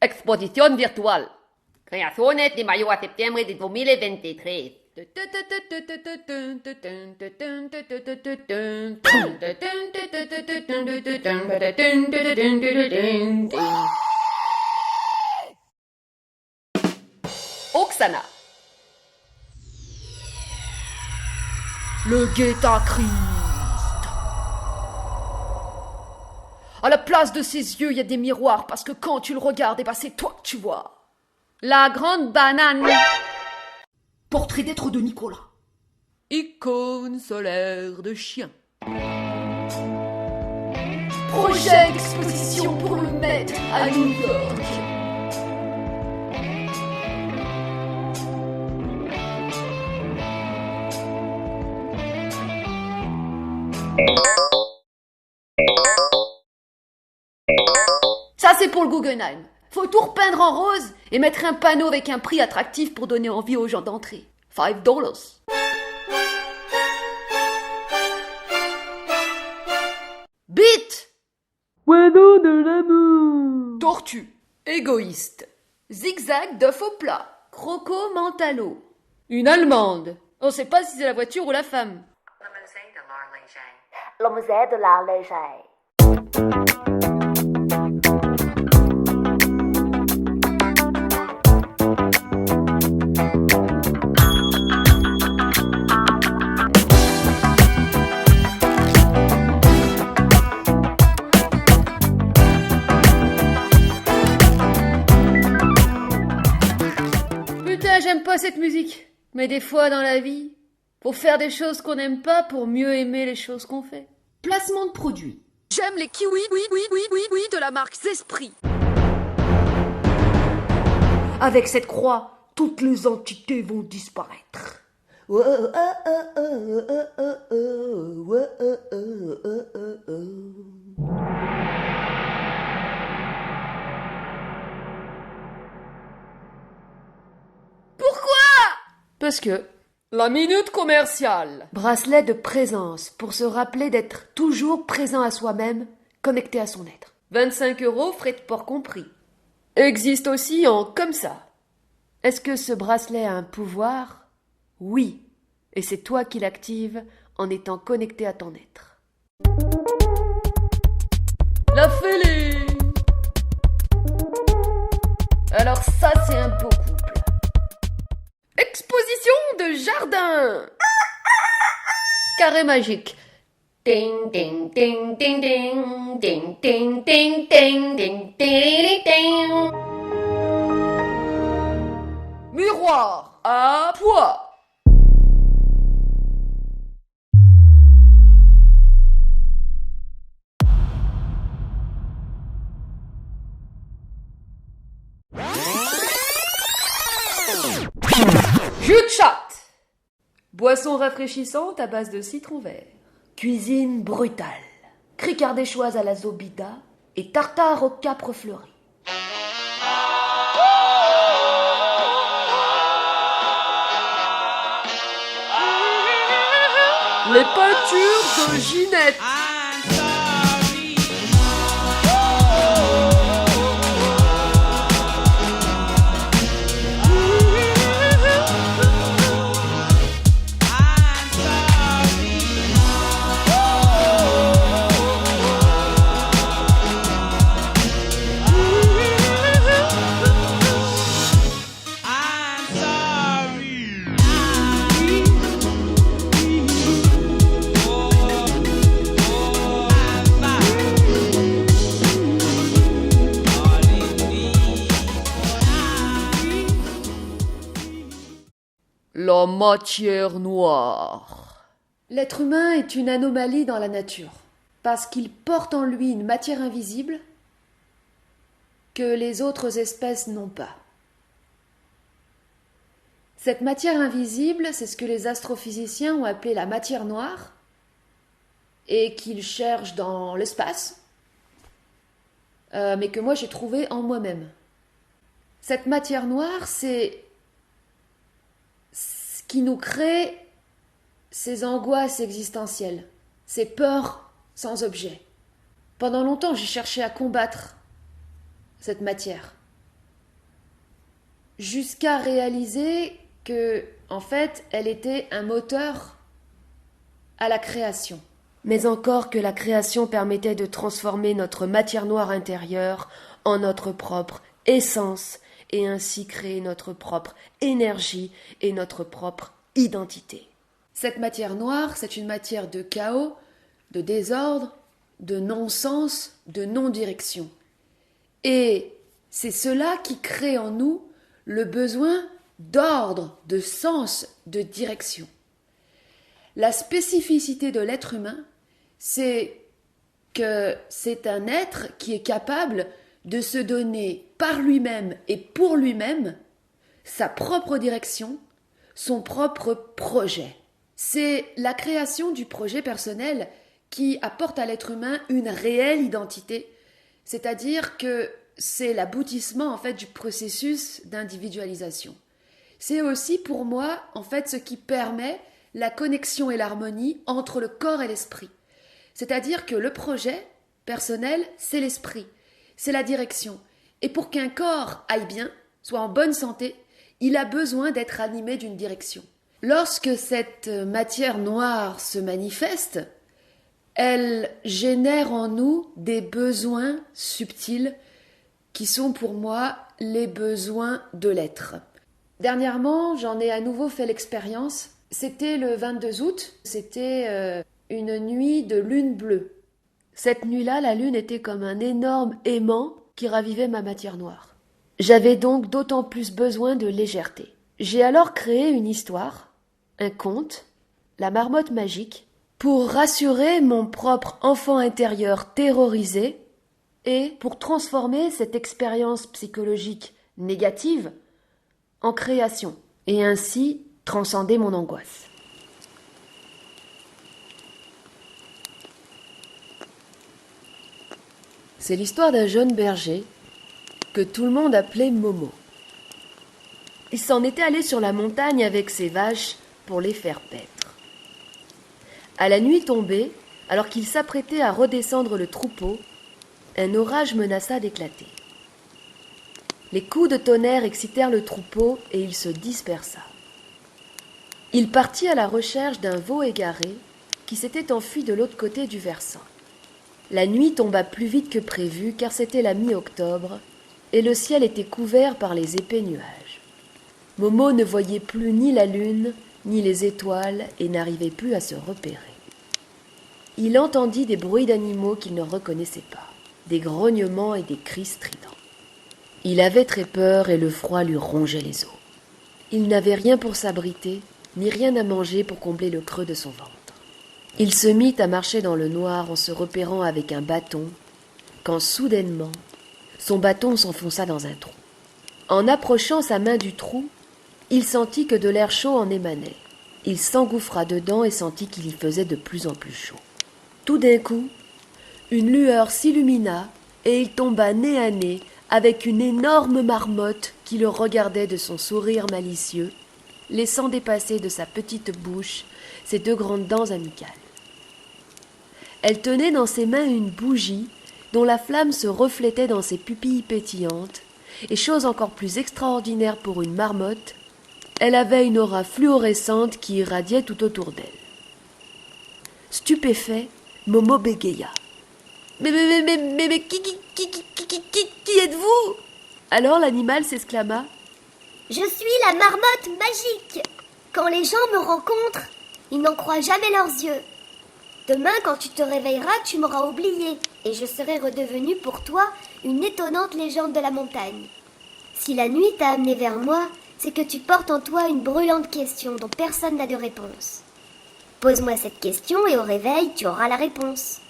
Exposición virtual. Creaciones de mayo a septiembre de 2023. Oksana. Le Guetta Christ. À la place de ses yeux, il y a des miroirs parce que quand tu le regardes, c'est toi que tu vois. La grande banane. Portrait d'être de Nicolas. Icône solaire de chien. Projet d'exposition pour le mettre à New York. Ça, c'est pour le Guggenheim. Faut tout repeindre en rose et mettre un panneau avec un prix attractif pour donner envie aux gens d'entrer. $5. Bite. Oiseau de l'amour. Tortue. Égoïste. Zigzag de faux plat. Croco mentalo. Une Allemande. On sait pas si c'est la voiture ou la femme. Le musée de l'art léger. Putain, j'aime pas cette musique. Mais des fois dans la vie, faut faire des choses qu'on n'aime pas pour mieux aimer les choses qu'on fait. Placement de produit. J'aime les kiwis, de la marque Zesprit. Avec cette croix, toutes les entités vont disparaître. Parce que la minute commerciale. Bracelet de présence pour se rappeler d'être toujours présent à soi-même, connecté à son être. 25 €, frais de port compris. Existe aussi en comme ça. Est-ce que ce bracelet a un pouvoir? Oui. Et c'est toi qui l'actives en étant connecté à ton être. La fêlée. Alors ça, c'est un beau couple. Exposition de jardin. Carré magique. Ding ding ding ding ding ding ding ding ding ding ding ding. Miroir à poids. Jus de chatte. Boisson rafraîchissante à base de citron vert. Cuisine brutale. Cric ardéchoise à la zobida et tartare au capre fleuri. Les peintures de Ginette. La matière noire. L'être humain est une anomalie dans la nature, parce qu'il porte en lui une matière invisible que les autres espèces n'ont pas. Cette matière invisible, c'est ce que les astrophysiciens ont appelé la matière noire, et qu'ils cherchent dans l'espace, mais que moi j'ai trouvé en moi-même. Cette matière noire, c'est ce qui nous crée ces angoisses existentielles, ces peurs sans objet. Pendant longtemps, j'ai cherché à combattre cette matière. jusqu'à réaliser que, en fait, elle était un moteur à la création. Mais encore que la création permettait de transformer notre matière noire intérieure en notre propre essence et ainsi créer notre propre énergie et notre propre identité. Cette matière noire, c'est une matière de chaos, de désordre, de non-sens, de non-direction. Et c'est cela qui crée en nous le besoin d'ordre, de sens, de direction. La spécificité de l'être humain, c'est que c'est un être qui est capable de se donner par lui-même et pour lui-même sa propre direction, son propre projet. C'est la création du projet personnel qui apporte à l'être humain une réelle identité, c'est-à-dire que c'est l'aboutissement en fait du processus d'individualisation. C'est aussi pour moi en fait ce qui permet la connexion et l'harmonie entre le corps et l'esprit. C'est-à-dire que le projet personnel, c'est l'esprit, c'est la direction. Et pour qu'un corps aille bien, soit en bonne santé, il a besoin d'être animé d'une direction. Lorsque cette matière noire se manifeste, elle génère en nous des besoins subtils qui sont pour moi les besoins de l'être. Dernièrement, j'en ai à nouveau fait l'expérience. C'était le 22 août, c'était une nuit de lune bleue. Cette nuit-là, la lune était comme un énorme aimant qui ravivait ma matière noire. J'avais donc d'autant plus besoin de légèreté. J'ai alors créé une histoire, un conte, la marmotte magique, pour rassurer mon propre enfant intérieur terrorisé et pour transformer cette expérience psychologique négative en création et ainsi transcender mon angoisse. C'est l'histoire d'un jeune berger que tout le monde appelait Momo. Il s'en était allé sur la montagne avec ses vaches pour les faire paître. À la nuit tombée, alors qu'il s'apprêtait à redescendre le troupeau, un orage menaça d'éclater. Les coups de tonnerre excitèrent le troupeau et il se dispersa. Il partit à la recherche d'un veau égaré qui s'était enfui de l'autre côté du versant. La nuit tomba plus vite que prévu car c'était la mi-octobre et le ciel était couvert par les épais nuages. Momo ne voyait plus ni la lune ni les étoiles et n'arrivait plus à se repérer. Il entendit des bruits d'animaux qu'il ne reconnaissait pas, des grognements et des cris stridents. Il avait très peur et le froid lui rongeait les os. Il n'avait rien pour s'abriter, ni rien à manger pour combler le creux de son ventre. Il se mit à marcher dans le noir en se repérant avec un bâton, quand soudainement, son bâton s'enfonça dans un trou. En approchant sa main du trou, il sentit que de l'air chaud en émanait. Il s'engouffra dedans et sentit qu'il y faisait de plus en plus chaud. Tout d'un coup, une lueur s'illumina et il tomba nez à nez avec une énorme marmotte qui le regardait de son sourire malicieux, laissant dépasser de sa petite bouche ses deux grandes dents amicales. Elle tenait dans ses mains une bougie dont la flamme se reflétait dans ses pupilles pétillantes, et chose encore plus extraordinaire pour une marmotte, elle avait une aura fluorescente qui irradiait tout autour d'elle. Stupéfait, Momo bégaya. Mais qui êtes-vous » Alors l'animal s'exclama. « Je suis la marmotte magique. Quand les gens me rencontrent, ils n'en croient jamais leurs yeux. Demain, quand tu te réveilleras, tu m'auras oublié et je serai redevenue pour toi une étonnante légende de la montagne. Si la nuit t'a amené vers moi, c'est que tu portes en toi une brûlante question dont personne n'a de réponse. Pose-moi cette question et au réveil, tu auras la réponse. »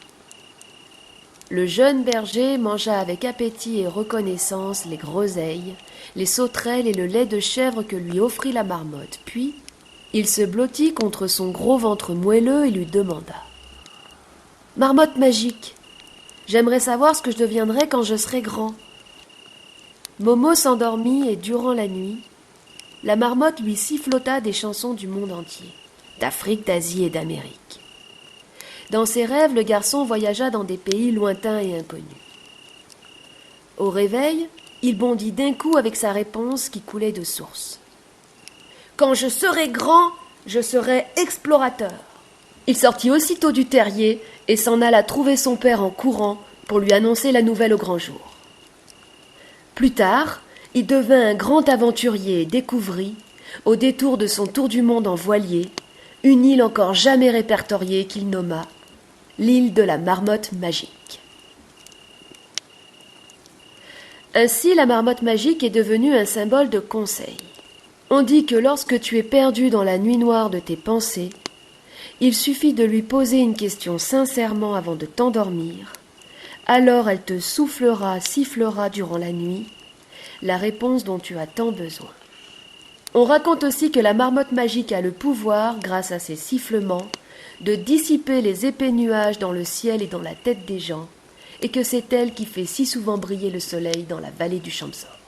Le jeune berger mangea avec appétit et reconnaissance les groseilles, les sauterelles et le lait de chèvre que lui offrit la marmotte. Puis, il se blottit contre son gros ventre moelleux et lui demanda. « Marmotte magique, j'aimerais savoir ce que je deviendrai quand je serai grand. » Momo s'endormit et durant la nuit, la marmotte lui sifflota des chansons du monde entier, d'Afrique, d'Asie et d'Amérique. Dans ses rêves, le garçon voyagea dans des pays lointains et inconnus. Au réveil, il bondit d'un coup avec sa réponse qui coulait de source. « Quand je serai grand, je serai explorateur. » Il sortit aussitôt du terrier et s'en alla trouver son père en courant pour lui annoncer la nouvelle au grand jour. Plus tard, il devint un grand aventurier et découvrit, au détour de son tour du monde en voilier, une île encore jamais répertoriée qu'il nomma l'île de la marmotte magique. Ainsi, la marmotte magique est devenue un symbole de conseil. On dit que lorsque tu es perdu dans la nuit noire de tes pensées, il suffit de lui poser une question sincèrement avant de t'endormir, alors elle te sifflera durant la nuit la réponse dont tu as tant besoin. On raconte aussi que la marmotte magique a le pouvoir, grâce à ses sifflements, de dissiper les épais nuages dans le ciel et dans la tête des gens, et que c'est elle qui fait si souvent briller le soleil dans la vallée du Champsaur.